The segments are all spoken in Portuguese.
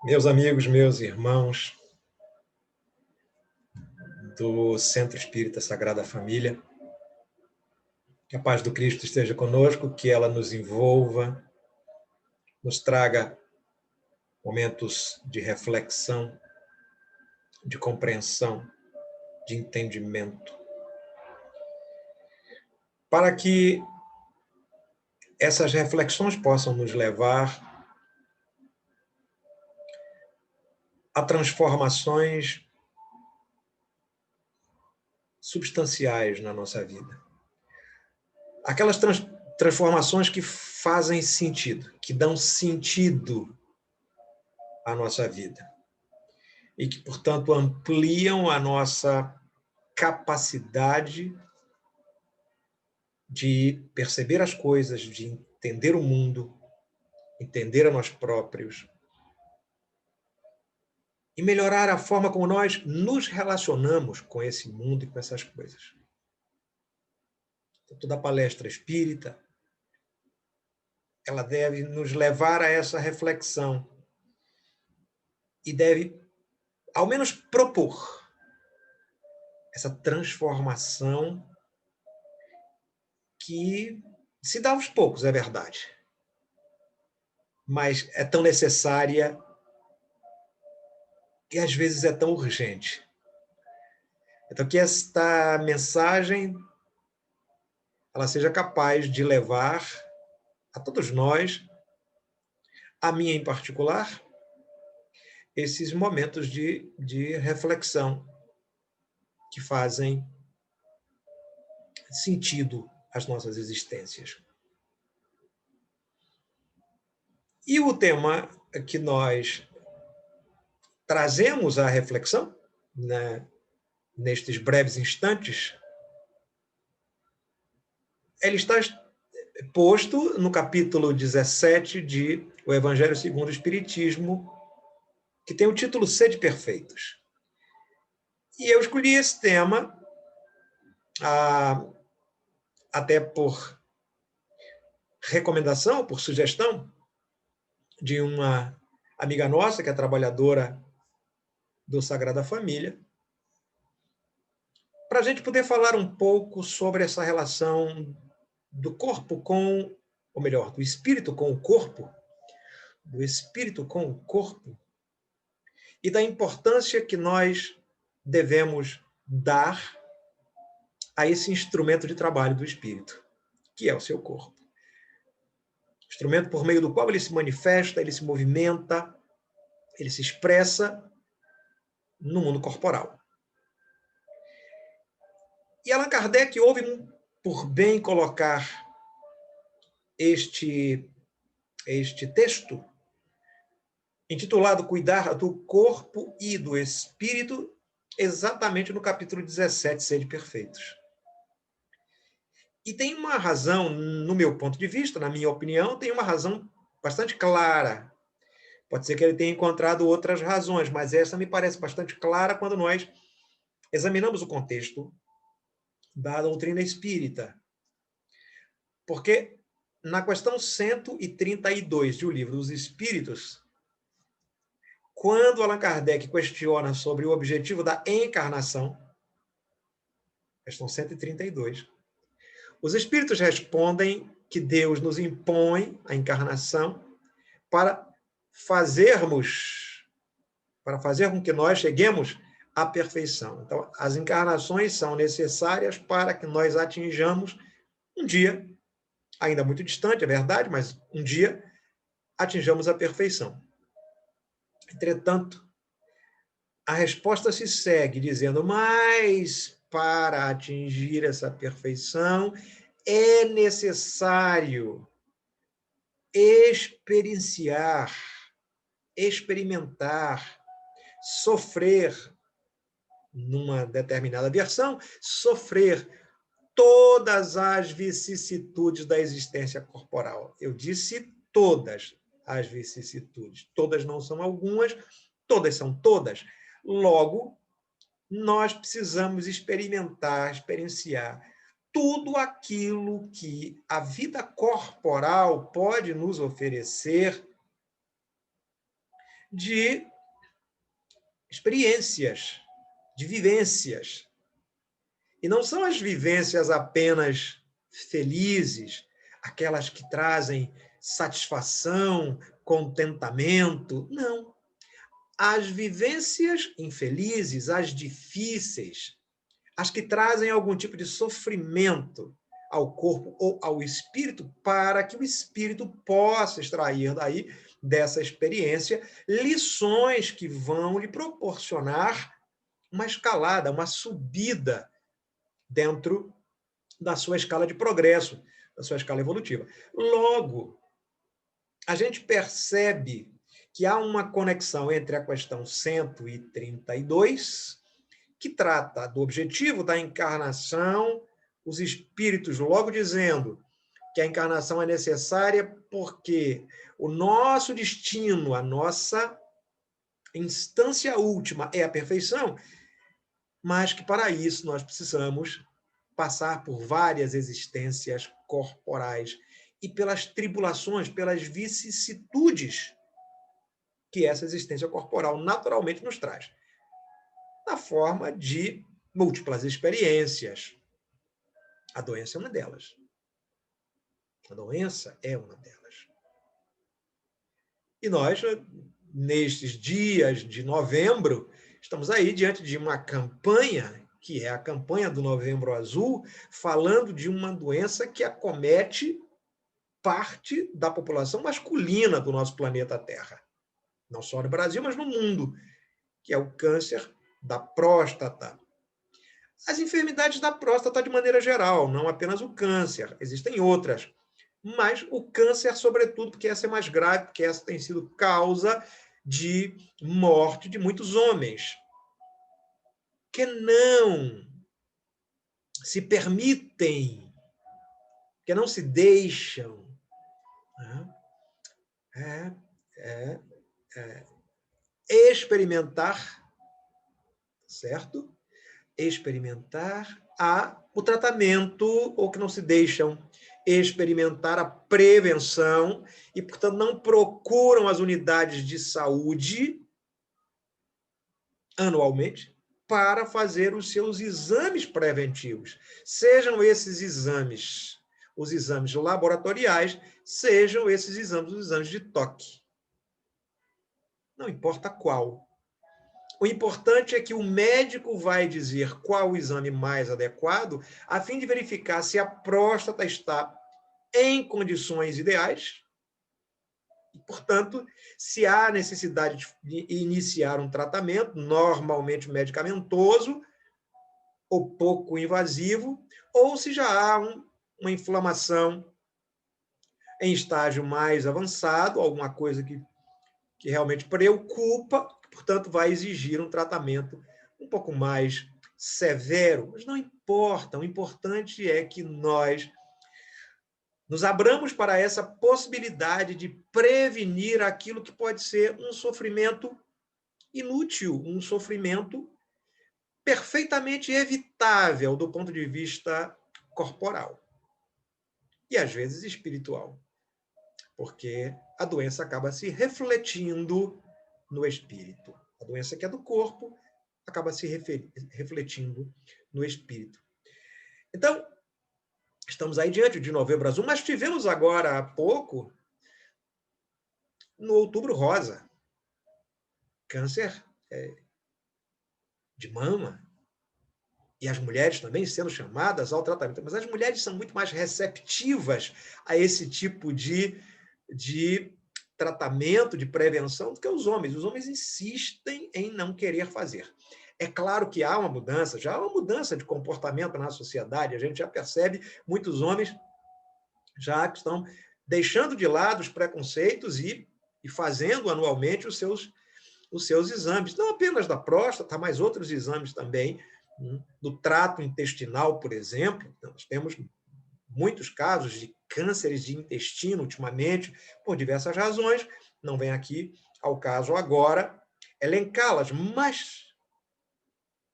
Meus amigos, meus irmãos do Centro Espírita Sagrada Família, que a paz do Cristo esteja conosco, que ela nos envolva, nos traga momentos de reflexão, de compreensão, de entendimento, para que essas reflexões possam nos levar a transformações substanciais na nossa vida. Aquelas transformações que fazem sentido, que dão sentido à nossa vida. E que, portanto, ampliam a nossa capacidade de perceber as coisas, de entender o mundo, entender a nós próprios e melhorar a forma como nós nos relacionamos com esse mundo e com essas coisas. Toda a palestra espírita, ela deve nos levar a essa reflexão e deve, ao menos, propor essa transformação que se dá aos poucos, é verdade, mas é tão necessária e às vezes é tão urgente. Então, que esta mensagem ela seja capaz de levar a todos nós, a mim em particular, esses momentos de reflexão que fazem sentido às nossas existências. E o tema que nós trazemos à reflexão, né, nestes breves instantes, ele está posto no capítulo 17 de O Evangelho segundo o Espiritismo, que tem o título Sede Perfeitos. E eu escolhi esse tema, até por recomendação, por sugestão, de uma amiga nossa, que é trabalhadora do Sagrada Família, para a gente poder falar um pouco sobre essa relação do corpo com, ou melhor, do espírito com o corpo, do espírito com o corpo, e da importância que nós devemos dar a esse instrumento de trabalho do espírito, que é o seu corpo. Instrumento por meio do qual ele se manifesta, ele se movimenta, ele se expressa no mundo corporal. E Allan Kardec houve por bem colocar este texto, intitulado Cuidar do Corpo e do Espírito, exatamente no capítulo 17, Sede Perfeitos. E tem uma razão, no meu ponto de vista, na minha opinião, tem uma razão bastante clara. Pode ser que ele tenha encontrado outras razões, mas essa me parece bastante clara quando nós examinamos o contexto da doutrina espírita. Porque na questão 132 de O Livro dos Espíritos, quando Allan Kardec questiona sobre o objetivo da encarnação, questão 132, os espíritos respondem que Deus nos impõe a encarnação para fazer com que nós cheguemos à perfeição. Então, as encarnações são necessárias para que nós atinjamos um dia, ainda muito distante, é verdade, mas um dia atinjamos a perfeição. Entretanto, a resposta se segue dizendo, mas para atingir essa perfeição é necessário experienciar, experimentar, sofrer, numa determinada versão, sofrer todas as vicissitudes da existência corporal. Eu disse todas as vicissitudes. Todas não são algumas, todas são todas. Logo, nós precisamos experimentar, experienciar tudo aquilo que a vida corporal pode nos oferecer de experiências, de vivências. E não são as vivências apenas felizes, aquelas que trazem satisfação, contentamento. Não. As vivências infelizes, as difíceis, as que trazem algum tipo de sofrimento ao corpo ou ao espírito, para que o espírito possa extrair daí, dessa experiência, lições que vão lhe proporcionar uma escalada, uma subida dentro da sua escala de progresso, da sua escala evolutiva. Logo, a gente percebe que há uma conexão entre a questão 132, que trata do objetivo da encarnação, os espíritos logo dizendo que a encarnação é necessária porque o nosso destino, a nossa instância última é a perfeição, mas que para isso nós precisamos passar por várias existências corporais e pelas tribulações, pelas vicissitudes que essa existência corporal naturalmente nos traz, na forma de múltiplas experiências. A doença é uma delas. A doença é uma delas. E nós, nestes dias de novembro, estamos aí diante de uma campanha, que é a campanha do Novembro Azul, falando de uma doença que acomete parte da população masculina do nosso planeta Terra. Não só no Brasil, mas no mundo, que é o câncer da próstata. As enfermidades da próstata de maneira geral, não apenas o câncer, existem outras. Mas o câncer, sobretudo, porque essa é mais grave, porque essa tem sido causa de morte de muitos homens que não se permitem, que não se deixam experimentar, certo? Experimentar o tratamento, ou que não se deixam experimentar a prevenção e, portanto, não procuram as unidades de saúde anualmente para fazer os seus exames preventivos. Sejam esses exames os exames laboratoriais, sejam esses exames os exames de toque. Não importa qual. O importante é que o médico vai dizer qual o exame mais adequado, a fim de verificar se a próstata está em condições ideais e, portanto, se há necessidade de iniciar um tratamento, normalmente medicamentoso ou pouco invasivo, ou se já há uma inflamação em estágio mais avançado, alguma coisa que realmente preocupa, portanto, vai exigir um tratamento um pouco mais severo. Mas não importa, o importante é que nós nos abramos para essa possibilidade de prevenir aquilo que pode ser um sofrimento inútil, um sofrimento perfeitamente evitável do ponto de vista corporal e, às vezes, espiritual, porque a doença acaba se refletindo no espírito. A doença que é do corpo acaba se refletindo no espírito. Então, estamos aí diante de Novembro Azul, mas tivemos agora há pouco, no Outubro Rosa, câncer de mama, e as mulheres também sendo chamadas ao tratamento. Mas as mulheres são muito mais receptivas a esse tipo de tratamento, de prevenção, do que os homens. Os homens insistem em não querer fazer. É claro que há uma mudança, já há uma mudança de comportamento na sociedade, a gente já percebe muitos homens já que estão deixando de lado os preconceitos e fazendo anualmente os seus exames, não apenas da próstata, mas outros exames também, do trato intestinal, por exemplo. Nós temos muitos casos de cânceres de intestino ultimamente, por diversas razões, não vem aqui ao caso agora elencá-las, mas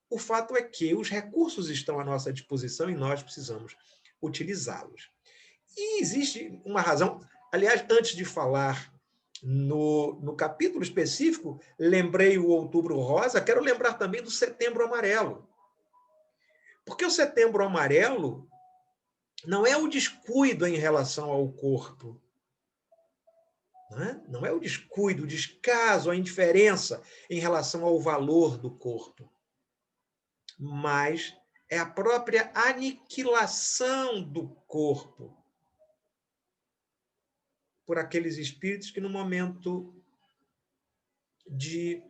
o fato é que os recursos estão à nossa disposição e nós precisamos utilizá-los. E existe uma razão, aliás, antes de falar No capítulo específico, lembrei o Outubro Rosa, quero lembrar também do Setembro Amarelo. Porque o Setembro Amarelo não é o descuido em relação ao corpo. Não é o descuido, o descaso, a indiferença em relação ao valor do corpo. Mas é a própria aniquilação do corpo por aqueles espíritos que, no momento de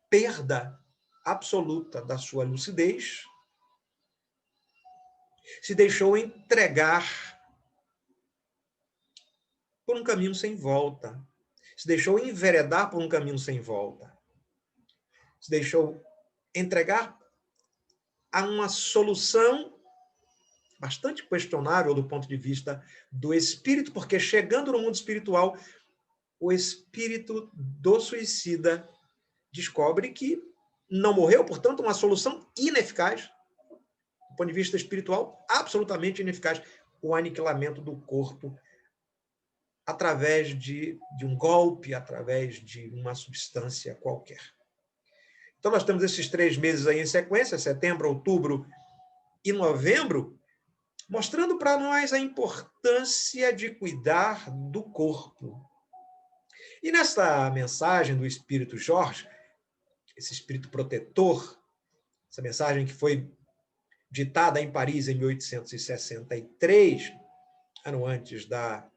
perda absoluta da sua lucidez, se deixou entregar por um caminho sem volta, se deixou enveredar por um caminho sem volta, se deixou entregar a uma solução bastante questionável do ponto de vista do espírito, porque chegando no mundo espiritual, o espírito do suicida descobre que não morreu, portanto, uma solução ineficaz, do ponto de vista espiritual, absolutamente ineficaz, o aniquilamento do corpo através de um golpe, através de uma substância qualquer. Então, nós temos esses 3 meses aí em sequência, setembro, outubro e novembro, mostrando para nós a importância de cuidar do corpo. E nesta mensagem do Espírito Jorge, esse espírito protetor, essa mensagem que foi ditada em Paris em 1863, ano antes da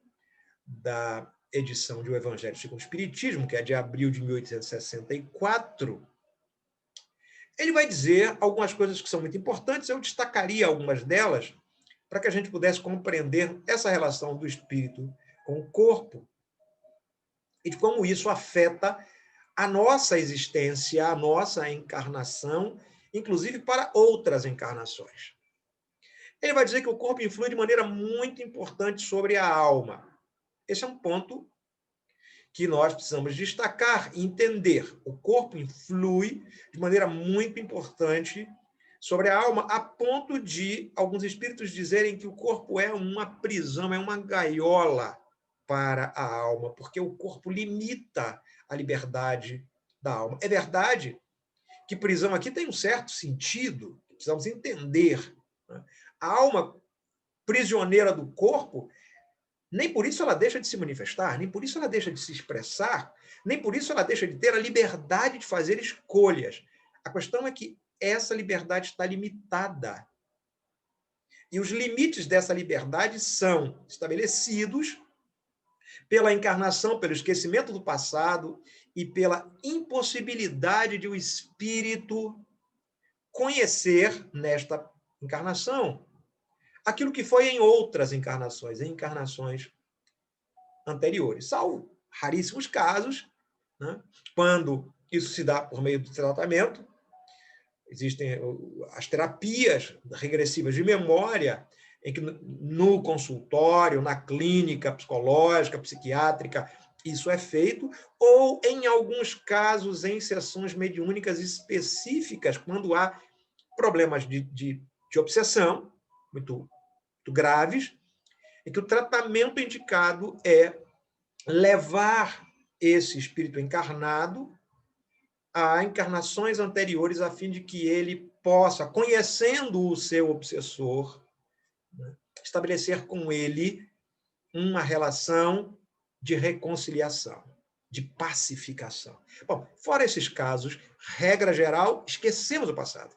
edição de O Evangelho segundo o Espiritismo, que é de abril de 1864, ele vai dizer algumas coisas que são muito importantes, eu destacaria algumas delas, para que a gente pudesse compreender essa relação do espírito com o corpo e de como isso afeta a nossa existência, a nossa encarnação, inclusive para outras encarnações. Ele vai dizer que o corpo influi de maneira muito importante sobre a alma. Esse é um ponto que nós precisamos destacar e entender. O corpo influi de maneira muito importante sobre a alma, a ponto de alguns espíritos dizerem que o corpo é uma prisão, é uma gaiola para a alma, porque o corpo limita a liberdade da alma. É verdade que prisão aqui tem um certo sentido, precisamos entender. A alma prisioneira do corpo, nem por isso ela deixa de se manifestar, nem por isso ela deixa de se expressar, nem por isso ela deixa de ter a liberdade de fazer escolhas. A questão é que essa liberdade está limitada. E os limites dessa liberdade são estabelecidos pela encarnação, pelo esquecimento do passado e pela impossibilidade de o espírito conhecer nesta encarnação aquilo que foi em outras encarnações, em encarnações anteriores, salvo raríssimos casos, né, quando isso se dá por meio do tratamento. Existem as terapias regressivas de memória, em que no consultório, na clínica psicológica, psiquiátrica, isso é feito, ou, em alguns casos, em sessões mediúnicas específicas, quando há problemas de obsessão muito graves, em que o tratamento indicado é levar esse espírito encarnado a encarnações anteriores, a fim de que ele possa, conhecendo o seu obsessor, né, estabelecer com ele uma relação de reconciliação, de pacificação. Bom, fora esses casos, regra geral, esquecemos o passado.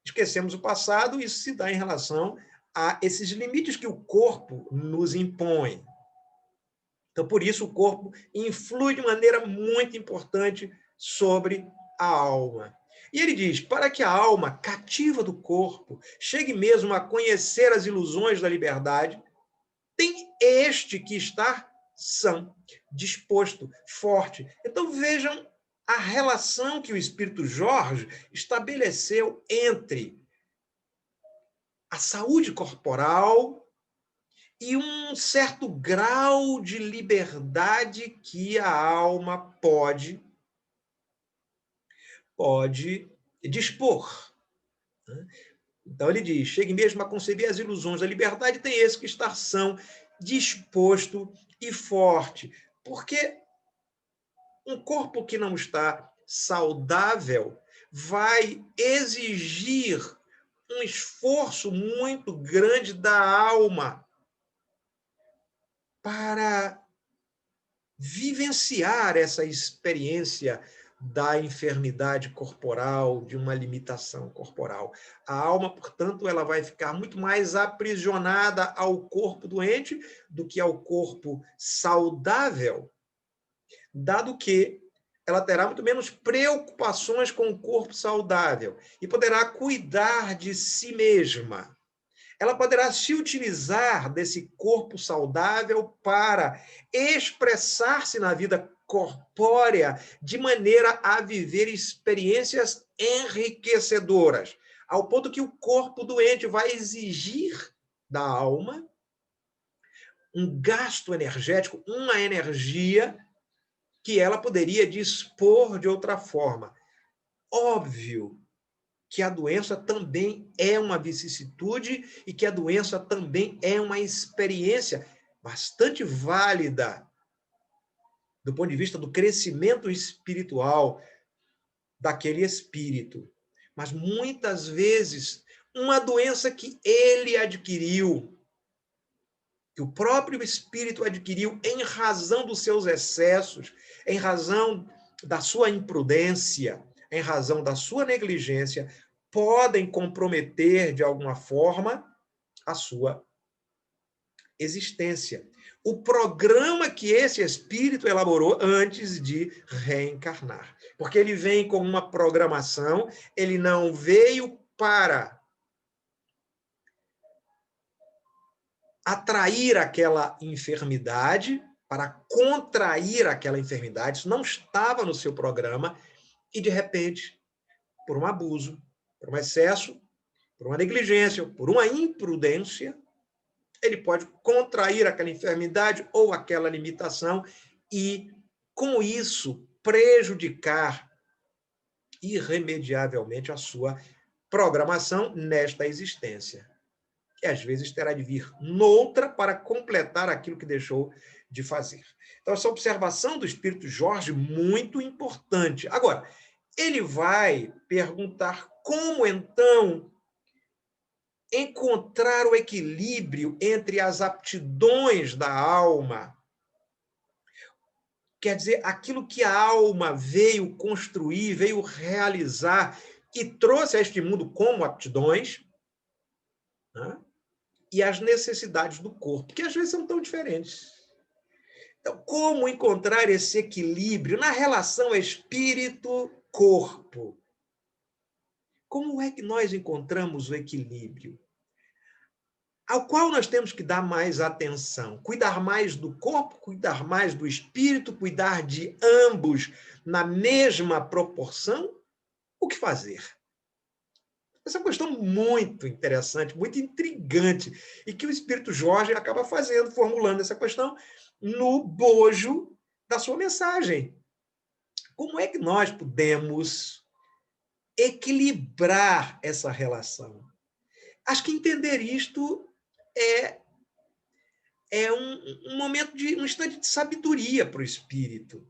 Esquecemos o passado, isso se dá em relação a esses limites que o corpo nos impõe. Então, por isso, o corpo influi de maneira muito importante sobre a alma. E ele diz, para que a alma cativa do corpo chegue mesmo a conhecer as ilusões da liberdade, tem este que estar sã, disposto, forte. Então, vejam a relação que o Espírito Jorge estabeleceu entre a saúde corporal e um certo grau de liberdade que a alma pode dispor. Então, ele diz, chegue mesmo a conceber as ilusões da liberdade, tem esse que estar são, disposto e forte. Porque um corpo que não está saudável vai exigir um esforço muito grande da alma para vivenciar essa experiência da enfermidade corporal, de uma limitação corporal. A alma, portanto, ela vai ficar muito mais aprisionada ao corpo doente do que ao corpo saudável, dado que ela terá muito menos preocupações com o corpo saudável e poderá cuidar de si mesma. Ela poderá se utilizar desse corpo saudável para expressar-se na vida corpórea de maneira a viver experiências enriquecedoras, ao ponto que o corpo doente vai exigir da alma um gasto energético, uma energia que ela poderia dispor de outra forma. Óbvio que a doença também é uma vicissitude e que a doença também é uma experiência bastante válida do ponto de vista do crescimento espiritual daquele espírito. Mas muitas vezes, uma doença que ele adquiriu, que o próprio espírito adquiriu em razão dos seus excessos, em razão da sua imprudência, em razão da sua negligência, podem comprometer, de alguma forma, a sua existência. O programa que esse espírito elaborou antes de reencarnar. Porque ele vem com uma programação, ele não veio para atrair aquela enfermidade, para contrair aquela enfermidade, isso não estava no seu programa, e de repente, por um abuso, por um excesso, por uma negligência, por uma imprudência, ele pode contrair aquela enfermidade ou aquela limitação e, com isso, prejudicar irremediavelmente a sua programação nesta existência. E, às vezes, terá de vir noutra para completar aquilo que deixou de fazer. Então, essa observação do Espírito Jorge, muito importante. Agora, ele vai perguntar como, então, encontrar o equilíbrio entre as aptidões da alma, quer dizer, aquilo que a alma veio construir, veio realizar e trouxe a este mundo como aptidões, né? E as necessidades do corpo, que às vezes são tão diferentes. Então, como encontrar esse equilíbrio na relação espírito-corpo? Como é que nós encontramos o equilíbrio? Ao qual nós temos que dar mais atenção? Cuidar mais do corpo, cuidar mais do espírito, cuidar de ambos na mesma proporção? O que fazer? Essa é uma questão muito interessante, muito intrigante, e que o Espírito Jorge acaba fazendo, formulando essa questão no bojo da sua mensagem. Como é que nós podemos equilibrar essa relação? Acho que entender isto é um momento um instante de sabedoria para o espírito,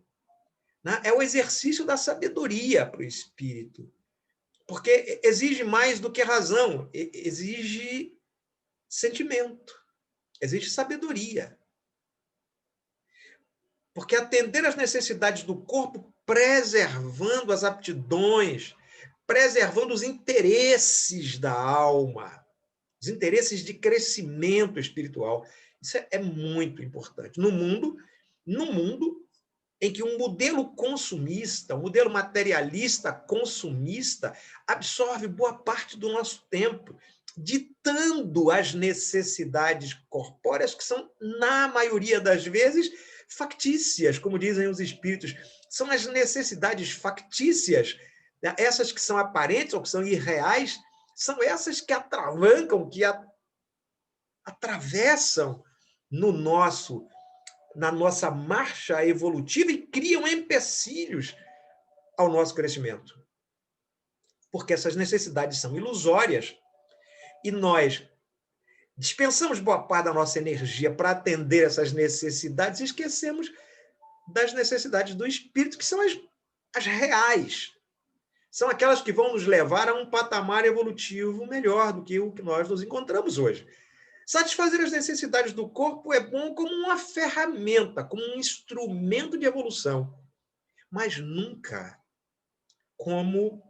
né? É o exercício da sabedoria para o espírito, porque exige mais do que razão, exige sentimento, exige sabedoria. Porque atender às necessidades do corpo, preservando as aptidões, preservando os interesses da alma, os interesses de crescimento espiritual. Isso é muito importante. No mundo em que um modelo consumista, um modelo materialista consumista, absorve boa parte do nosso tempo, ditando as necessidades corpóreas, que são, na maioria das vezes, factícias, como dizem os espíritos. São as necessidades factícias, né? Essas que são aparentes ou que são irreais, são essas que atravancam, que atravessam na nossa marcha evolutiva e criam empecilhos ao nosso crescimento. Porque essas necessidades são ilusórias e nós dispensamos boa parte da nossa energia para atender essas necessidades e esquecemos das necessidades do espírito, que são as reais. São aquelas que vão nos levar a um patamar evolutivo melhor do que o que nós nos encontramos hoje. Satisfazer as necessidades do corpo é bom como uma ferramenta, como um instrumento de evolução, mas nunca como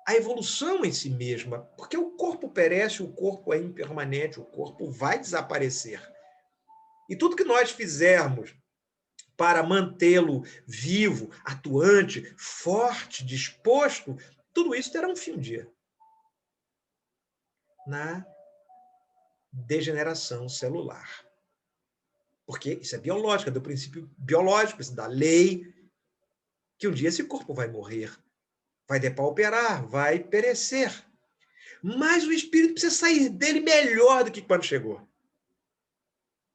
a evolução em si mesma, porque o corpo perece, o corpo é impermanente, o corpo vai desaparecer. E tudo que nós fizermos para mantê-lo vivo, atuante, forte, disposto, tudo isso terá um fim um dia. Na degeneração celular. Porque isso é biológico, é do princípio biológico, isso é da lei, que um dia esse corpo vai morrer, vai depauperar, vai perecer. Mas o espírito precisa sair dele melhor do que quando chegou.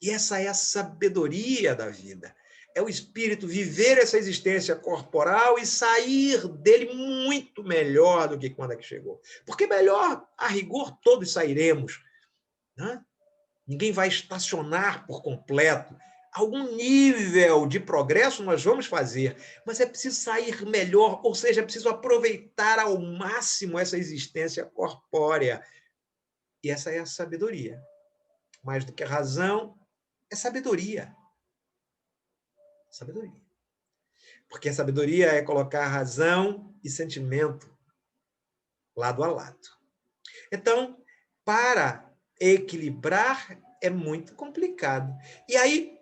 E essa é a sabedoria da vida. É o espírito viver essa existência corporal e sair dele muito melhor do que quando é que chegou. Porque melhor, a rigor, todos sairemos. Né? Ninguém vai estacionar por completo. Algum nível de progresso nós vamos fazer, mas é preciso sair melhor, ou seja, é preciso aproveitar ao máximo essa existência corpórea. E essa é a sabedoria. Mais do que a razão, é sabedoria. Sabedoria. Porque a sabedoria é colocar razão e sentimento lado a lado. Então, para equilibrar é muito complicado. E aí,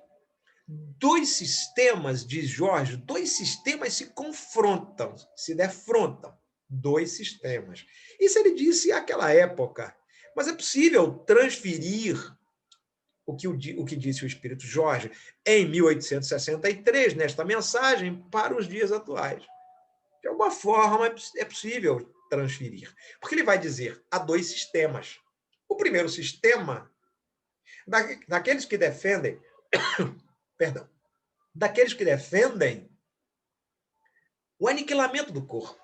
dois sistemas, diz Jorge, dois sistemas se confrontam, se defrontam. Dois sistemas. Isso ele disse naquela época. Mas é possível transferir o que disse o Espírito Jorge em 1863, nesta mensagem, para os dias atuais. De alguma forma, é possível transferir. Porque ele vai dizer, há dois sistemas. O primeiro sistema, daqueles que defendem, perdão, daqueles que defendem o aniquilamento do corpo,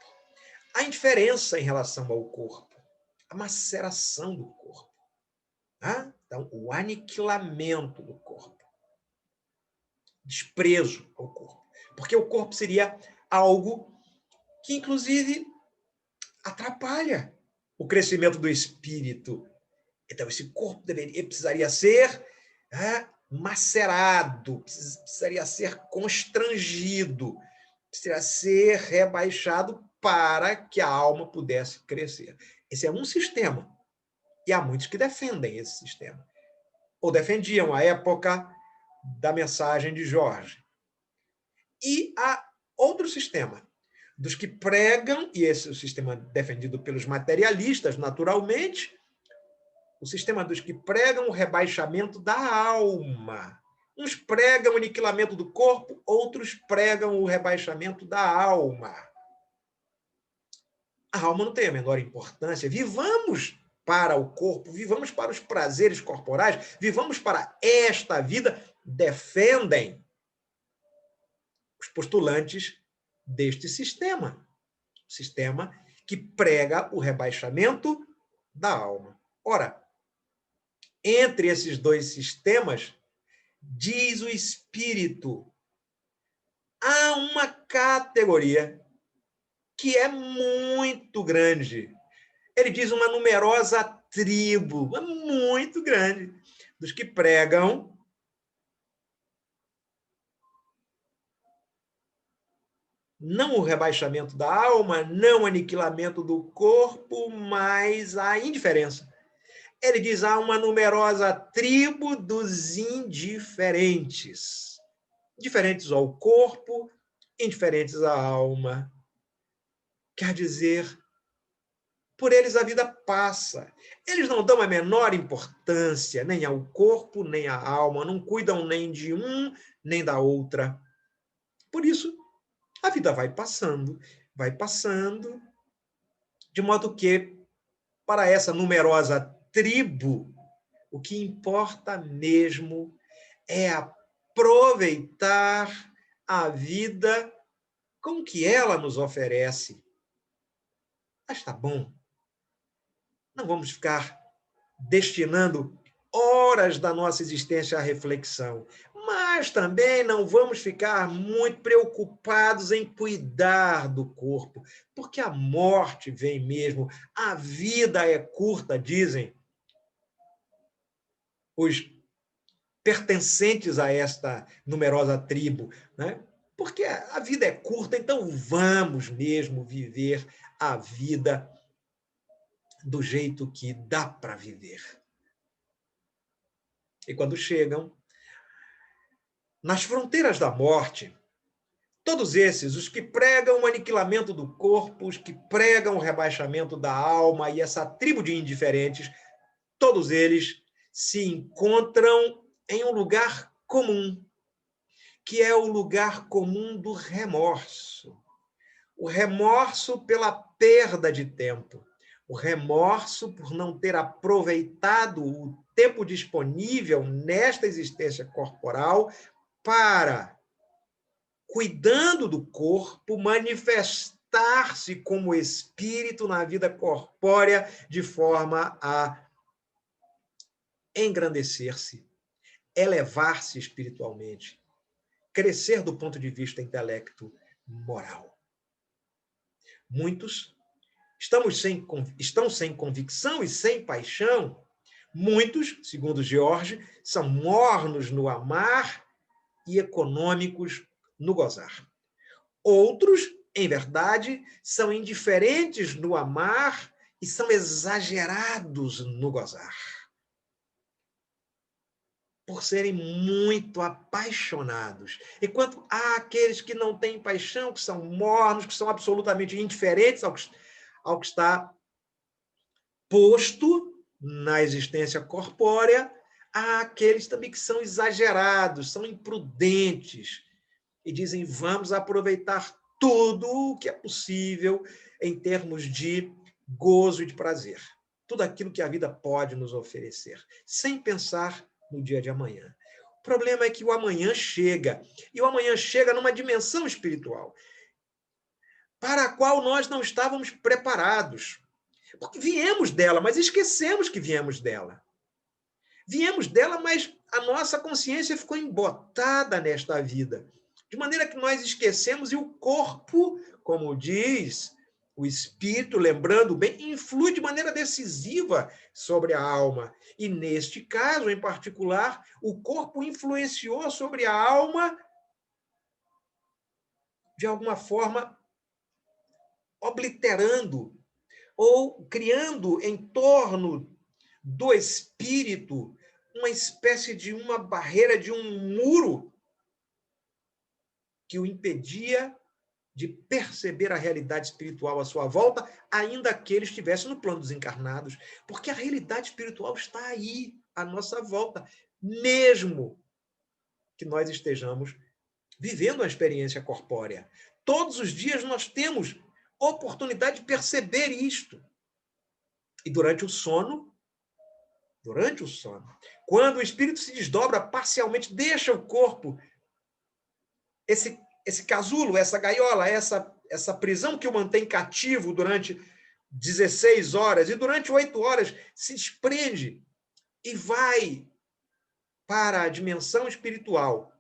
a indiferença em relação ao corpo, a maceração do corpo. Tá? Então, o aniquilamento do corpo. Desprezo ao corpo. Porque o corpo seria algo que, inclusive, atrapalha o crescimento do espírito. Então, esse corpo precisaria ser macerado, precisaria ser constrangido, precisaria ser rebaixado para que a alma pudesse crescer. Esse é um sistema. E há muitos que defendem esse sistema. Ou defendiam à época da mensagem de Jorge. E há outro sistema, dos que pregam, e esse é o sistema defendido pelos materialistas, naturalmente, o sistema dos que pregam o rebaixamento da alma. Uns pregam o aniquilamento do corpo, outros pregam o rebaixamento da alma. A alma não tem a menor importância. Vivamos para o corpo, vivamos para os prazeres corporais, vivamos para esta vida, defendem os postulantes deste sistema. Sistema que prega o rebaixamento da alma. Ora, entre esses dois sistemas, diz o Espírito, há uma categoria que é muito grande. Ele diz uma numerosa tribo, muito grande, dos que pregam não o rebaixamento da alma, não o aniquilamento do corpo, mas a indiferença. Ele diz, há uma numerosa tribo dos indiferentes. Indiferentes ao corpo, indiferentes à alma. Quer dizer, por eles a vida passa. Eles não dão a menor importância nem ao corpo, nem à alma, não cuidam nem de um, nem da outra. Por isso, a vida vai passando, de modo que, para essa numerosa tribo, o que importa mesmo é aproveitar a vida com o que ela nos oferece. Mas está bom. Não vamos ficar destinando horas da nossa existência à reflexão, Mas também não vamos ficar muito preocupados em cuidar do corpo, porque a morte vem mesmo, a vida é curta, dizem os pertencentes a esta numerosa tribo, né? Porque a vida é curta, então vamos mesmo viver a vida do jeito que dá para viver. E quando chegam nas fronteiras da morte, todos esses, os que pregam o aniquilamento do corpo, os que pregam o rebaixamento da alma e essa tribo de indiferentes, todos eles se encontram em um lugar comum, que é o lugar comum do remorso. O remorso pela perda de tempo, o remorso por não ter aproveitado o tempo disponível nesta existência corporal para, cuidando do corpo, manifestar-se como espírito na vida corpórea de forma a engrandecer-se, elevar-se espiritualmente, crescer do ponto de vista intelecto moral. Muitos estão sem convicção e sem paixão. Muitos, segundo George, são mornos no amar e econômicos no gozar. Outros, em verdade, são indiferentes no amar e são exagerados no gozar. Por serem muito apaixonados. Enquanto há aqueles que não têm paixão, que são mornos, que são absolutamente indiferentes ao que está posto na existência corpórea, há aqueles também que são exagerados, são imprudentes e dizem: vamos aproveitar tudo o que é possível em termos de gozo e de prazer. Tudo aquilo que a vida pode nos oferecer, sem pensar no dia de amanhã. O problema é que o amanhã chega, e o amanhã chega numa dimensão espiritual para a qual nós não estávamos preparados. Porque viemos dela, mas esquecemos que viemos dela. Viemos dela, mas a nossa consciência ficou embotada nesta vida. De maneira que nós esquecemos, e o corpo, como diz o espírito, lembrando bem, influi de maneira decisiva sobre a alma. E neste caso, em particular, o corpo influenciou sobre a alma de alguma forma, obliterando ou criando em torno do espírito uma espécie de uma barreira, de um muro que o impedia de perceber a realidade espiritual à sua volta, ainda que ele estivesse no plano dos encarnados, porque a realidade espiritual está aí, à nossa volta, mesmo que nós estejamos vivendo a experiência corpórea. Todos os dias nós temos oportunidade de perceber isto. E durante o sono, quando o espírito se desdobra parcialmente, deixa o corpo, esse casulo, essa gaiola, essa prisão que o mantém cativo durante 16 horas, e durante 8 horas se desprende e vai para a dimensão espiritual,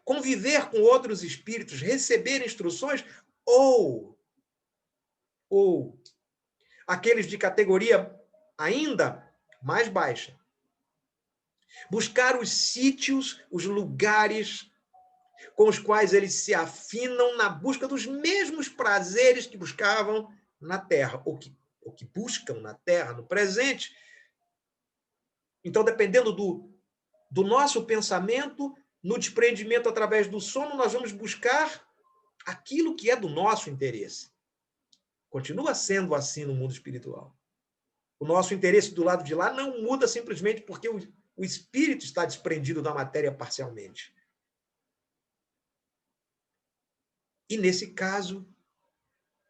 conviver com outros espíritos, receber instruções, ou aqueles de categoria ainda mais baixa. Buscar os sítios, os lugares com os quais eles se afinam na busca dos mesmos prazeres que buscavam na Terra, ou que buscam na Terra, no presente. Então, dependendo do nosso pensamento, no desprendimento através do sono, nós vamos buscar aquilo que é do nosso interesse. Continua sendo assim no mundo espiritual. O nosso interesse do lado de lá não muda simplesmente porque o espírito está desprendido da matéria parcialmente. E, nesse caso,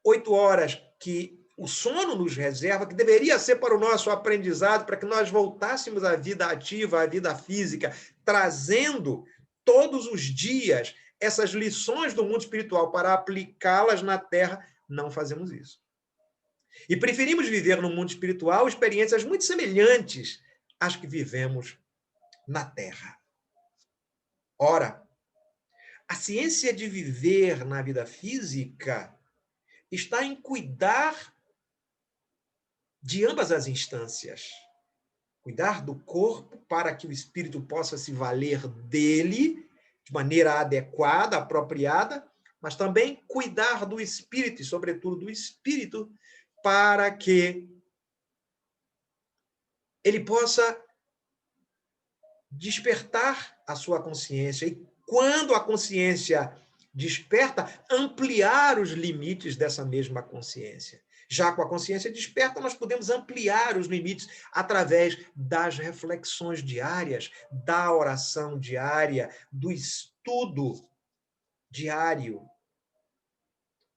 8 horas que o sono nos reserva, que deveria ser para o nosso aprendizado, para que nós voltássemos à vida ativa, à vida física, trazendo todos os dias essas lições do mundo espiritual para aplicá-las na Terra, não fazemos isso. E preferimos viver no mundo espiritual experiências muito semelhantes às que vivemos na Terra. Ora, a ciência de viver na vida física está em cuidar de ambas as instâncias. Cuidar do corpo para que o espírito possa se valer dele de maneira adequada, apropriada, mas também cuidar do espírito, e sobretudo do espírito, para que ele possa despertar a sua consciência. E quando a consciência desperta, ampliar os limites dessa mesma consciência. Já com a consciência desperta, nós podemos ampliar os limites através das reflexões diárias, da oração diária, do estudo diário.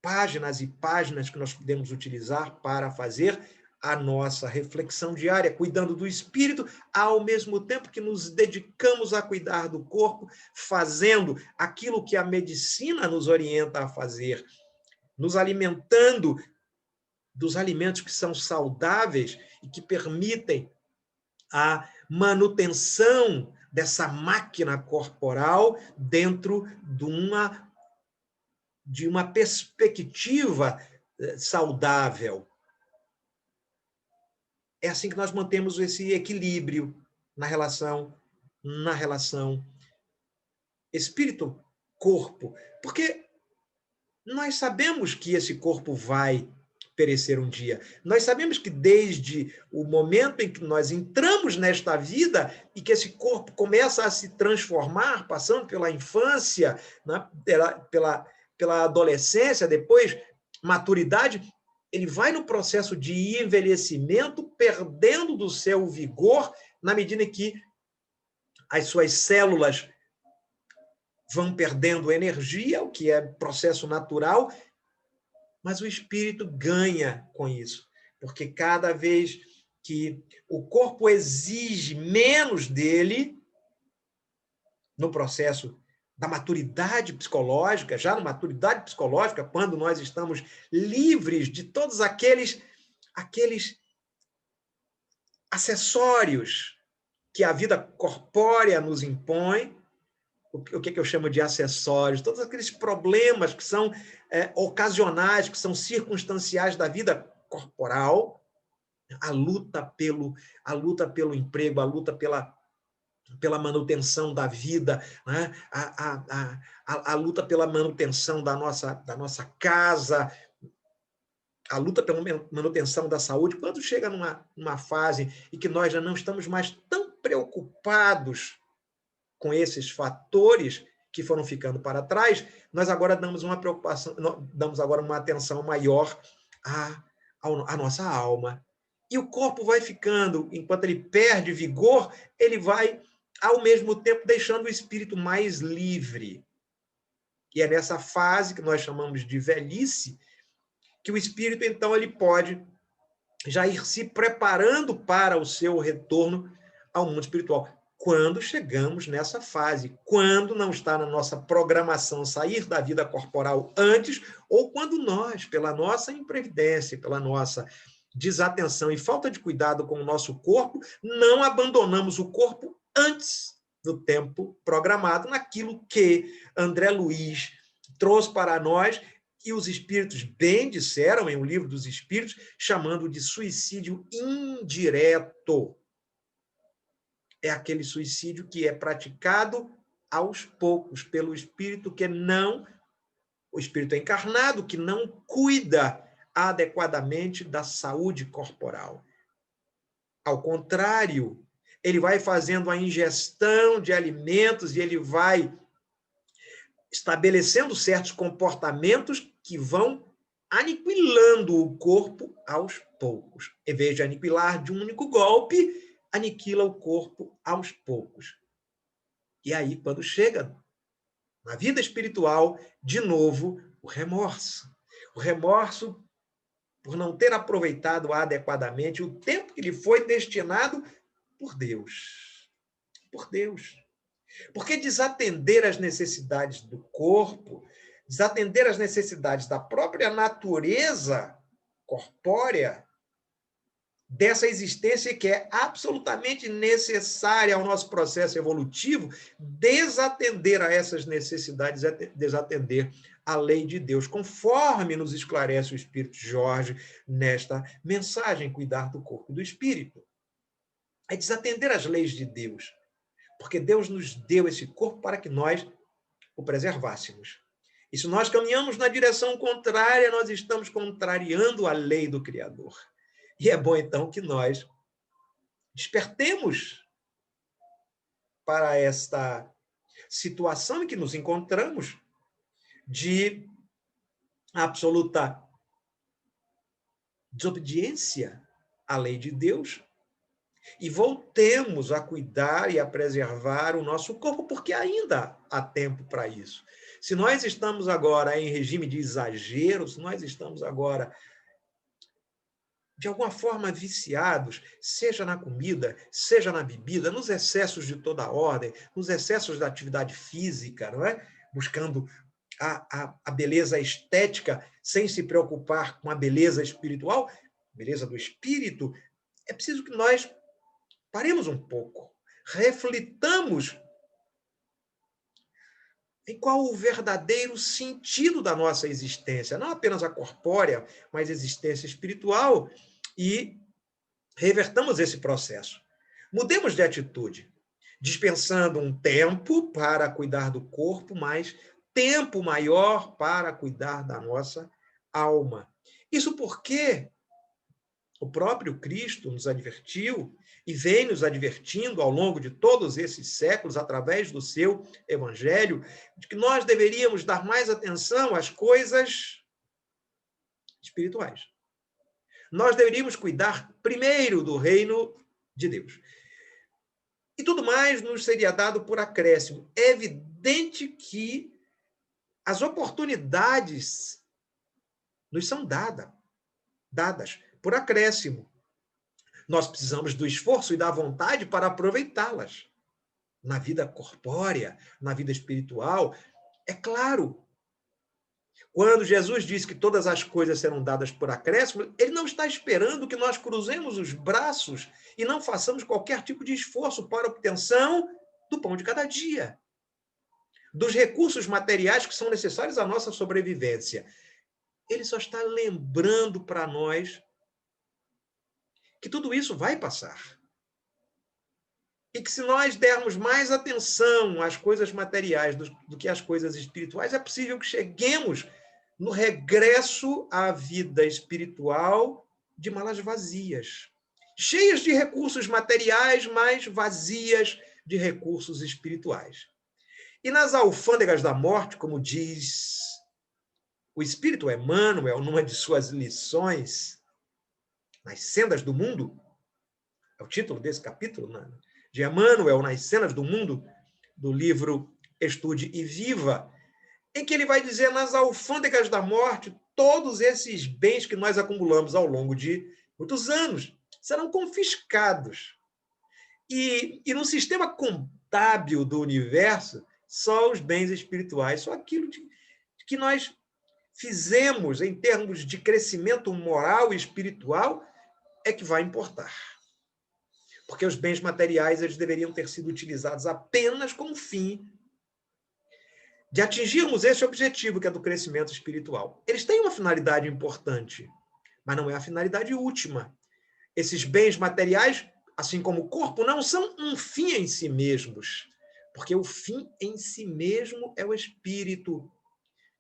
Páginas e páginas que nós podemos utilizar para fazer a nossa reflexão diária, cuidando do espírito, ao mesmo tempo que nos dedicamos a cuidar do corpo, fazendo aquilo que a medicina nos orienta a fazer, nos alimentando dos alimentos que são saudáveis e que permitem a manutenção dessa máquina corporal dentro de uma perspectiva saudável. É assim que nós mantemos esse equilíbrio na relação espírito-corpo. Porque nós sabemos que esse corpo vai perecer um dia. Nós sabemos que desde o momento em que nós entramos nesta vida e que esse corpo começa a se transformar, passando pela infância, né, pela adolescência, depois maturidade, ele vai no processo de envelhecimento, perdendo do seu vigor, na medida em que as suas células vão perdendo energia, o que é processo natural, mas o espírito ganha com isso, porque cada vez que o corpo exige menos dele, no processo da maturidade psicológica, já na maturidade psicológica, quando nós estamos livres de todos aqueles acessórios que a vida corpórea nos impõe, o que eu chamo de acessórios, todos aqueles problemas que são ocasionais, que são circunstanciais da vida corporal, a luta pelo emprego, a luta pela manutenção da vida, né? a luta pela manutenção da nossa casa, a luta pela manutenção da saúde. Quando chega numa fase em que nós já não estamos mais tão preocupados com esses fatores que foram ficando para trás, nós agora damos uma atenção maior à nossa alma. E o corpo vai ficando, enquanto ele perde vigor, ele vai, ao mesmo tempo, deixando o espírito mais livre. E é nessa fase que nós chamamos de velhice, que o espírito, então, ele pode já ir se preparando para o seu retorno ao mundo espiritual. Quando chegamos nessa fase, quando não está na nossa programação sair da vida corporal antes, ou quando nós, pela nossa imprevidência, pela nossa desatenção e falta de cuidado com o nosso corpo, não abandonamos o corpo antes do tempo programado, naquilo que André Luiz trouxe para nós, e os espíritos bem disseram em O Livro dos Espíritos, chamando de suicídio indireto. É aquele suicídio que é praticado aos poucos pelo espírito o espírito encarnado, que não cuida adequadamente da saúde corporal. Ao contrário, ele vai fazendo a ingestão de alimentos e ele vai estabelecendo certos comportamentos que vão aniquilando o corpo aos poucos. Em vez de aniquilar de um único golpe, aniquila o corpo aos poucos. E aí, quando chega na vida espiritual, de novo, o remorso. O remorso por não ter aproveitado adequadamente o tempo que lhe foi destinado por Deus. Por Deus. Porque desatender as necessidades do corpo, desatender as necessidades da própria natureza corpórea, dessa existência que é absolutamente necessária ao nosso processo evolutivo, desatender a essas necessidades, desatender a lei de Deus, conforme nos esclarece o Espírito Jorge nesta mensagem, cuidar do corpo e do espírito. É desatender as leis de Deus, porque Deus nos deu esse corpo para que nós o preservássemos. E se nós caminhamos na direção contrária, nós estamos contrariando a lei do Criador. E é bom, então, que nós despertemos para esta situação em que nos encontramos de absoluta desobediência à lei de Deus e voltemos a cuidar e a preservar o nosso corpo, porque ainda há tempo para isso. Se nós estamos agora em regime de exagero, se nós estamos agora de alguma forma viciados, seja na comida, seja na bebida, nos excessos de toda a ordem, nos excessos da atividade física, não é? Buscando a beleza estética sem se preocupar com a beleza espiritual, beleza do espírito, é preciso que nós paremos um pouco, reflitamos em qual o verdadeiro sentido da nossa existência, não apenas a corpórea, mas a existência espiritual, e revertamos esse processo. Mudemos de atitude, dispensando um tempo para cuidar do corpo, mas tempo maior para cuidar da nossa alma. Isso porque o próprio Cristo nos advertiu e vem nos advertindo ao longo de todos esses séculos, através do seu evangelho, de que nós deveríamos dar mais atenção às coisas espirituais. Nós deveríamos cuidar primeiro do reino de Deus. E tudo mais nos seria dado por acréscimo. É evidente que as oportunidades nos são dadas por acréscimo. Nós precisamos do esforço e da vontade para aproveitá-las. Na vida corpórea, na vida espiritual, é claro. Quando Jesus disse que todas as coisas serão dadas por acréscimo, ele não está esperando que nós cruzemos os braços e não façamos qualquer tipo de esforço para a obtenção do pão de cada dia, dos recursos materiais que são necessários à nossa sobrevivência. Ele só está lembrando para nós que tudo isso vai passar. E que se nós dermos mais atenção às coisas materiais do que às coisas espirituais, é possível que cheguemos no regresso à vida espiritual de malas vazias, cheias de recursos materiais, mas vazias de recursos espirituais. E nas alfândegas da morte, como diz o Espírito Emmanuel, numa de suas lições, Nas Sendas do Mundo, é o título desse capítulo, de Emmanuel, Nas Cenas do Mundo, do livro Estude e Viva, em que ele vai dizer, nas alfândegas da morte, todos esses bens que nós acumulamos ao longo de muitos anos serão confiscados. E no sistema contábil do universo, só os bens espirituais, só aquilo que nós fizemos em termos de crescimento moral e espiritual é que vai importar. Porque os bens materiais eles deveriam ter sido utilizados apenas com o fim de atingirmos esse objetivo, que é do crescimento espiritual. Eles têm uma finalidade importante, mas não é a finalidade última. Esses bens materiais, assim como o corpo, não são um fim em si mesmos, porque o fim em si mesmo é o espírito.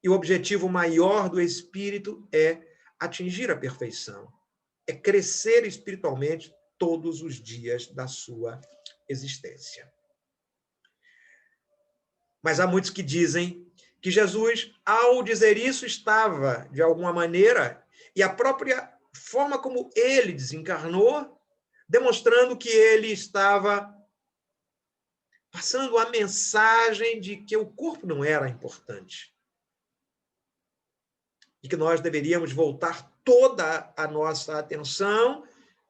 E o objetivo maior do espírito é atingir a perfeição, é crescer espiritualmente todos os dias da sua existência. Mas há muitos que dizem que Jesus, ao dizer isso, estava, de alguma maneira, e a própria forma como ele desencarnou, demonstrando que ele estava passando a mensagem de que o corpo não era importante. E que nós deveríamos voltar toda a nossa atenção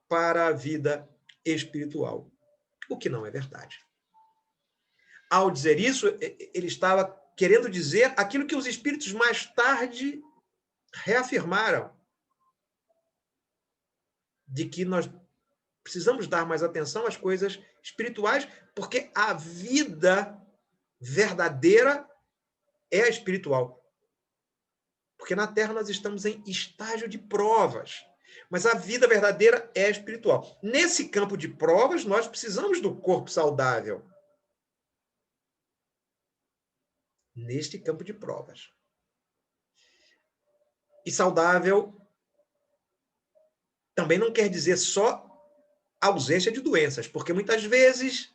para a vida espiritual, o que não é verdade. Ao dizer isso, ele estava querendo dizer aquilo que os espíritos mais tarde reafirmaram, de que nós Precisamos dar mais atenção às coisas espirituais, porque a vida verdadeira é a espiritual. Porque na Terra nós estamos em estágio de provas, mas a vida verdadeira é a espiritual. Nesse campo de provas, nós precisamos do corpo saudável. Neste campo de provas. E saudável também não quer dizer só ausência de doenças, porque muitas vezes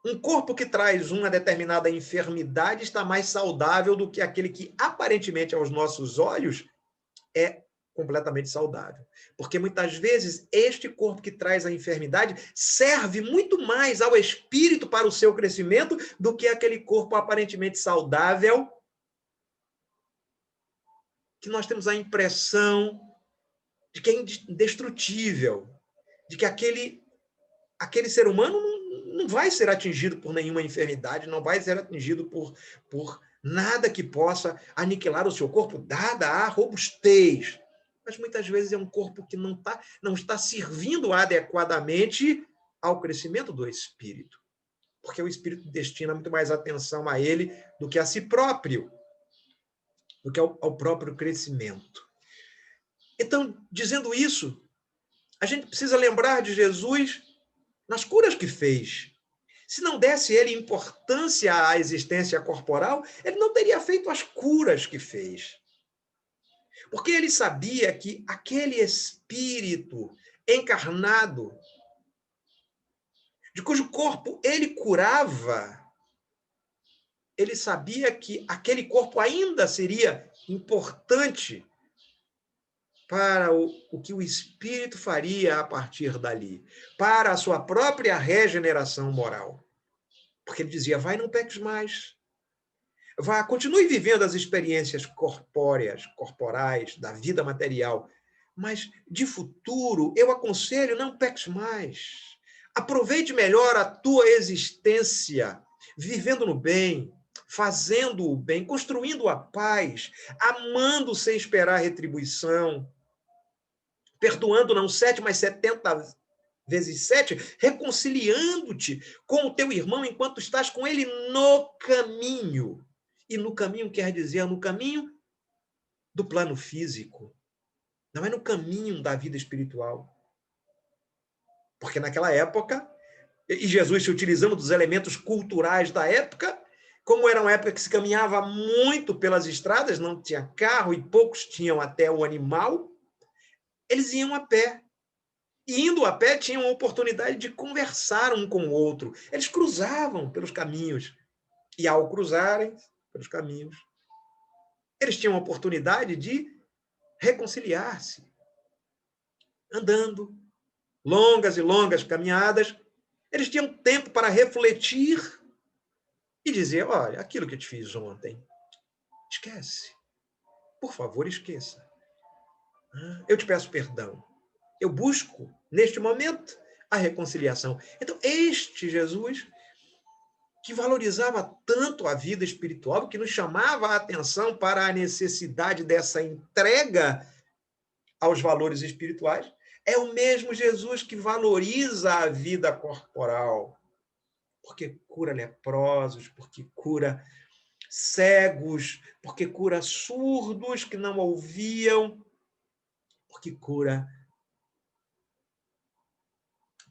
um corpo que traz uma determinada enfermidade está mais saudável do que aquele que aparentemente aos nossos olhos é completamente saudável. Porque muitas vezes este corpo que traz a enfermidade serve muito mais ao espírito para o seu crescimento do que aquele corpo aparentemente saudável que nós temos a impressão de que é indestrutível, de que aquele ser humano não vai ser atingido por nenhuma enfermidade, não vai ser atingido por nada que possa aniquilar o seu corpo, dada a robustez. Mas muitas vezes é um corpo que não está servindo adequadamente ao crescimento do espírito, porque o espírito destina muito mais atenção a ele do que a si próprio, do que ao próprio crescimento. Então, dizendo isso, a gente precisa lembrar de Jesus nas curas que fez. Se não desse ele importância à existência corporal, ele não teria feito as curas que fez. Porque ele sabia que aquele espírito encarnado, de cujo corpo ele curava, ele sabia que aquele corpo ainda seria importante para o que o espírito faria a partir dali, para a sua própria regeneração moral. Porque ele dizia, vai, não peques mais. Vá, continue vivendo as experiências corporais, da vida material, mas de futuro eu aconselho, não peques mais. Aproveite melhor a tua existência, vivendo no bem, fazendo o bem, construindo a paz, amando sem esperar retribuição, perdoando não 7, mas 70 vezes 7, reconciliando-te com o teu irmão enquanto estás com ele no caminho. E no caminho quer dizer no caminho do plano físico, não é no caminho da vida espiritual. Porque naquela época, e Jesus se utilizando dos elementos culturais da época, como era uma época que se caminhava muito pelas estradas, não tinha carro e poucos tinham até o animal, eles iam a pé. E indo a pé, tinham a oportunidade de conversar um com o outro. Eles cruzavam pelos caminhos. E ao cruzarem pelos caminhos, eles tinham a oportunidade de reconciliar-se. Andando, longas e longas caminhadas, eles tinham tempo para refletir e dizer, olha, aquilo que eu te fiz ontem, esquece. Por favor, esqueça. Eu te peço perdão. Eu busco, neste momento, a reconciliação. Então, este Jesus, que valorizava tanto a vida espiritual, que nos chamava a atenção para a necessidade dessa entrega aos valores espirituais, é o mesmo Jesus que valoriza a vida corporal, porque cura leprosos, porque cura cegos, porque cura surdos que não ouviam, porque cura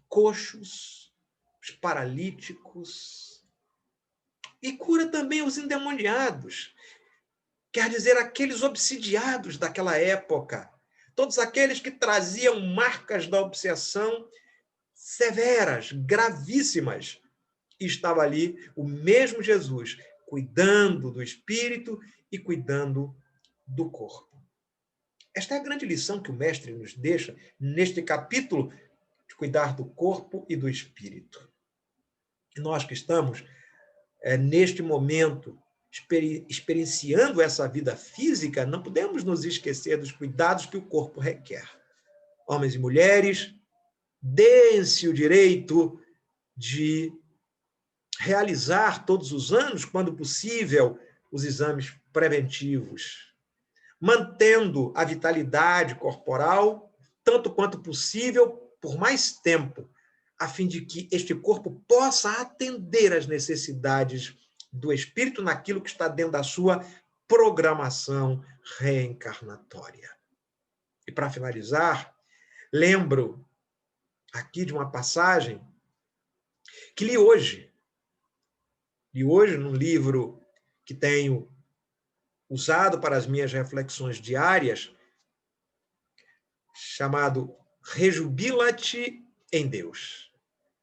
coxos, os paralíticos, e cura também os endemoniados, quer dizer, aqueles obsidiados daquela época, todos aqueles que traziam marcas da obsessão severas, gravíssimas. E estava ali o mesmo Jesus, cuidando do espírito e cuidando do corpo. Esta é a grande lição que o mestre nos deixa neste capítulo de cuidar do corpo e do espírito. E nós que estamos, neste momento, experienciando essa vida física, não podemos nos esquecer dos cuidados que o corpo requer. Homens e mulheres, deem-se o direito de realizar todos os anos, quando possível, os exames preventivos, mantendo a vitalidade corporal, tanto quanto possível, por mais tempo, a fim de que este corpo possa atender às necessidades do espírito naquilo que está dentro da sua programação reencarnatória. E para finalizar, lembro aqui de uma passagem que li hoje num livro que tenho usado para as minhas reflexões diárias, chamado Rejubila-te em Deus.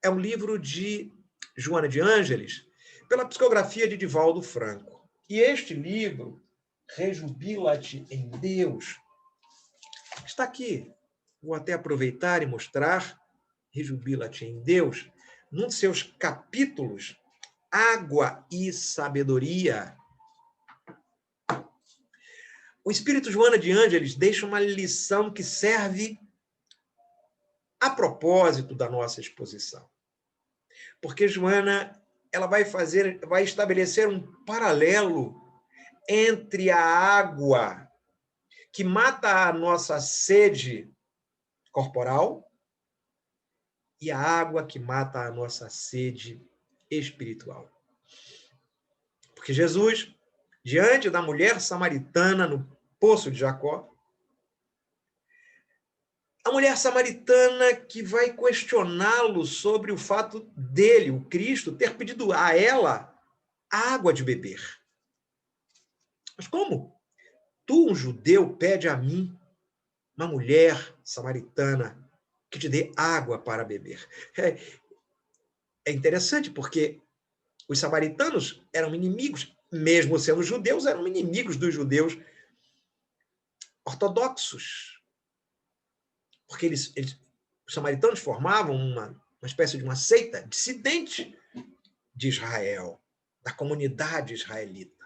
É um livro de Joana de Ângeles, pela psicografia de Divaldo Franco. E este livro, Rejubila-te em Deus, está aqui. Vou até aproveitar e mostrar. Rejubila-te em Deus, num de seus capítulos, Água e Sabedoria. O Espírito Joana de Ângeles deixa uma lição que serve a propósito da nossa exposição. Porque Joana, ela vai estabelecer um paralelo entre a água que mata a nossa sede corporal e a água que mata a nossa sede espiritual. Porque Jesus, diante da mulher samaritana no poço de Jacó, a mulher samaritana que vai questioná-lo sobre o fato dele, o Cristo, ter pedido a ela água de beber. Mas como? Tu, um judeu, pede a mim, uma mulher samaritana, que te dê água para beber. É interessante porque os samaritanos eram inimigos, mesmo sendo judeus, eram inimigos dos judeus ortodoxos. Porque os samaritanos formavam uma espécie de uma seita dissidente de Israel, da comunidade israelita.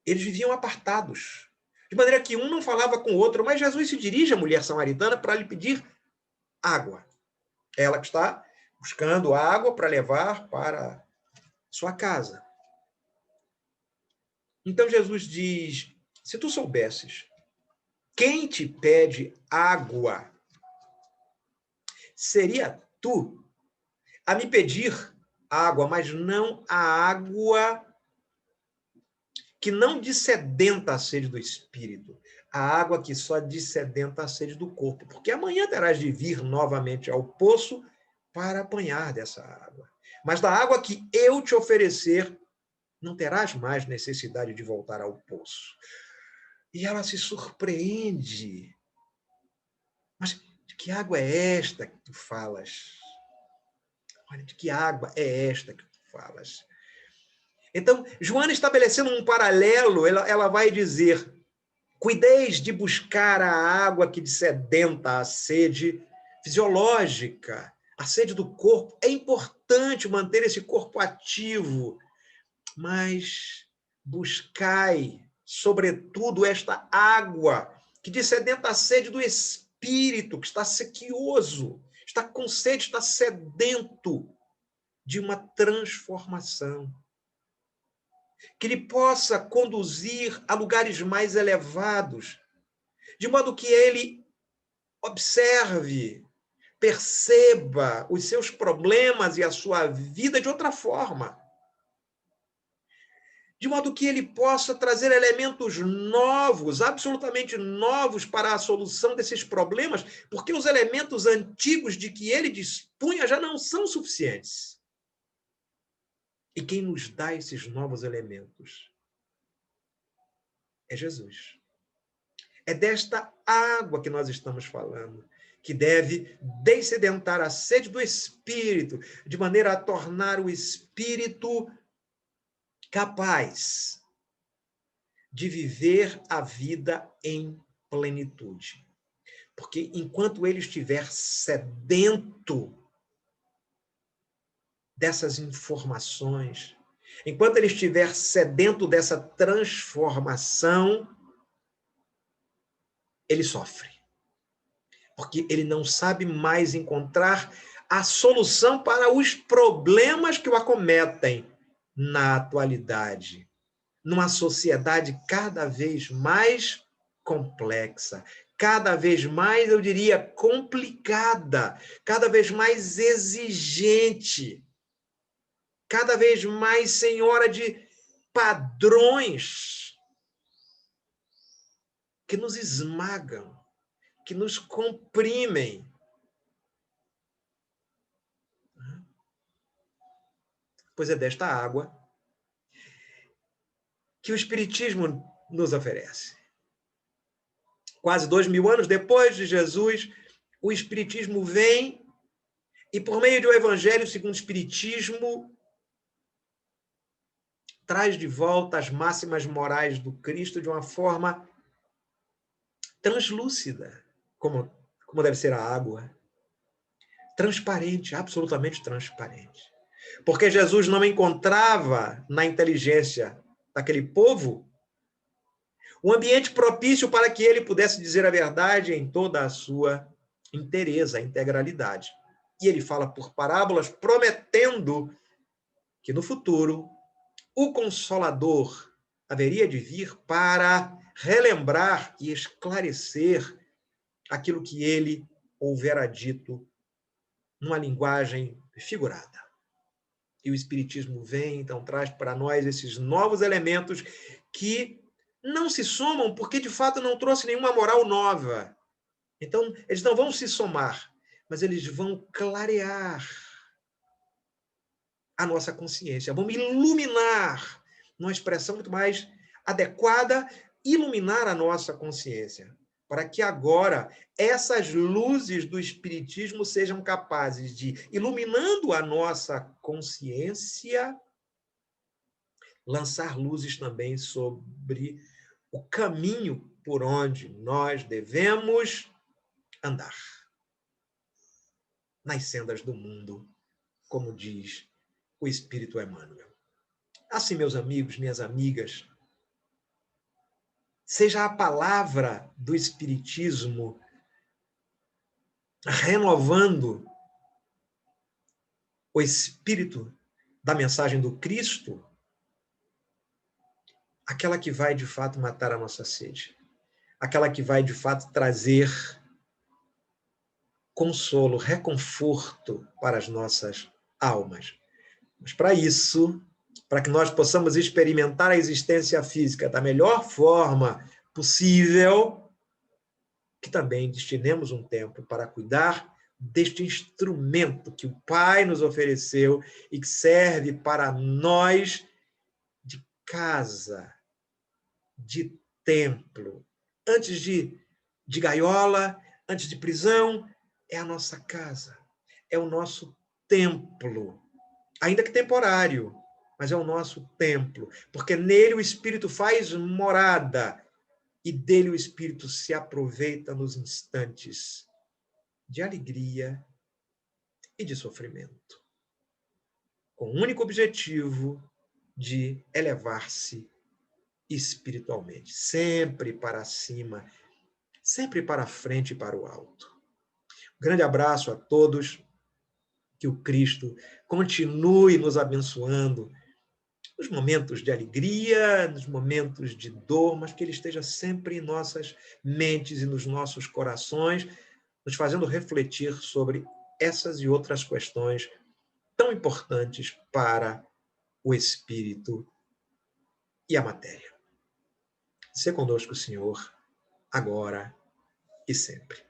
Eles viviam apartados, de maneira que um não falava com o outro, mas Jesus se dirige à mulher samaritana para lhe pedir água. Ela que está buscando água para levar para sua casa. Então Jesus diz, se tu soubesses quem te pede água, seria tu a me pedir água, mas não a água que não dessedenta a sede do espírito, a água que só dessedenta a sede do corpo, porque amanhã terás de vir novamente ao poço para apanhar dessa água. Mas da água que eu te oferecer, não terás mais necessidade de voltar ao poço. E ela se surpreende. Mas de que água é esta que tu falas? Olha, de que água é esta que tu falas? Então, Joana, estabelecendo um paralelo, ela vai dizer, cuideis de buscar a água que dessedenta a sede fisiológica, a sede do corpo. É importante manter esse corpo ativo, mas buscai, sobretudo, esta água que dessedenta a sede do espírito, que está sequioso, está com sede, está sedento de uma transformação, que lhe possa conduzir a lugares mais elevados, de modo que ele observe, perceba os seus problemas e a sua vida de outra forma, de modo que ele possa trazer elementos novos, absolutamente novos para a solução desses problemas, porque os elementos antigos de que ele dispunha já não são suficientes. E quem nos dá esses novos elementos é Jesus. É desta água que nós estamos falando, que deve dessedentar a sede do espírito, de maneira a tornar o espírito capaz de viver a vida em plenitude. Porque enquanto ele estiver sedento dessas informações, enquanto ele estiver sedento dessa transformação, ele sofre. Porque ele não sabe mais encontrar a solução para os problemas que o acometem na atualidade, numa sociedade cada vez mais complexa, cada vez mais, eu diria, complicada, cada vez mais exigente, cada vez mais senhora de padrões que nos esmagam, que nos comprimem. Pois é desta água que o Espiritismo nos oferece. Quase 2000 anos depois de Jesus, o Espiritismo vem e, por meio do Evangelho segundo o Espiritismo, traz de volta as máximas morais do Cristo de uma forma translúcida, como deve ser a água. Transparente, absolutamente transparente. Porque Jesus não encontrava na inteligência daquele povo um ambiente propício para que ele pudesse dizer a verdade em toda a sua inteireza, integralidade. E ele fala por parábolas, prometendo que no futuro o Consolador haveria de vir para relembrar e esclarecer aquilo que ele houvera dito numa linguagem figurada. E o Espiritismo vem, então, traz para nós esses novos elementos que não se somam porque, de fato, não trouxe nenhuma moral nova. Então, eles não vão se somar, mas eles vão clarear a nossa consciência, vão iluminar, numa expressão muito mais adequada, iluminar a nossa consciência, para que agora essas luzes do Espiritismo sejam capazes de, iluminando a nossa consciência, lançar luzes também sobre o caminho por onde nós devemos andar. Nas sendas do mundo, como diz o Espírito Emmanuel. Assim, meus amigos, minhas amigas, seja a palavra do Espiritismo renovando o espírito da mensagem do Cristo, aquela que vai, de fato, matar a nossa sede, aquela que vai, de fato, trazer consolo, reconforto para as nossas almas. Mas, para isso, para que nós possamos experimentar a existência física da melhor forma possível, que também destinemos um tempo para cuidar deste instrumento que o Pai nos ofereceu e que serve para nós de casa, de templo. Antes de gaiola, antes de prisão, é a nossa casa, é o nosso templo, ainda que temporário, mas é o nosso templo, porque nele o Espírito faz morada e dele o Espírito se aproveita nos instantes de alegria e de sofrimento, com o único objetivo de elevar-se espiritualmente, sempre para cima, sempre para frente e para o alto. Um grande abraço a todos, que o Cristo continue nos abençoando nos momentos de alegria, nos momentos de dor, mas que ele esteja sempre em nossas mentes e nos nossos corações, nos fazendo refletir sobre essas e outras questões tão importantes para o espírito e a matéria. Se conosco, Senhor, agora e sempre.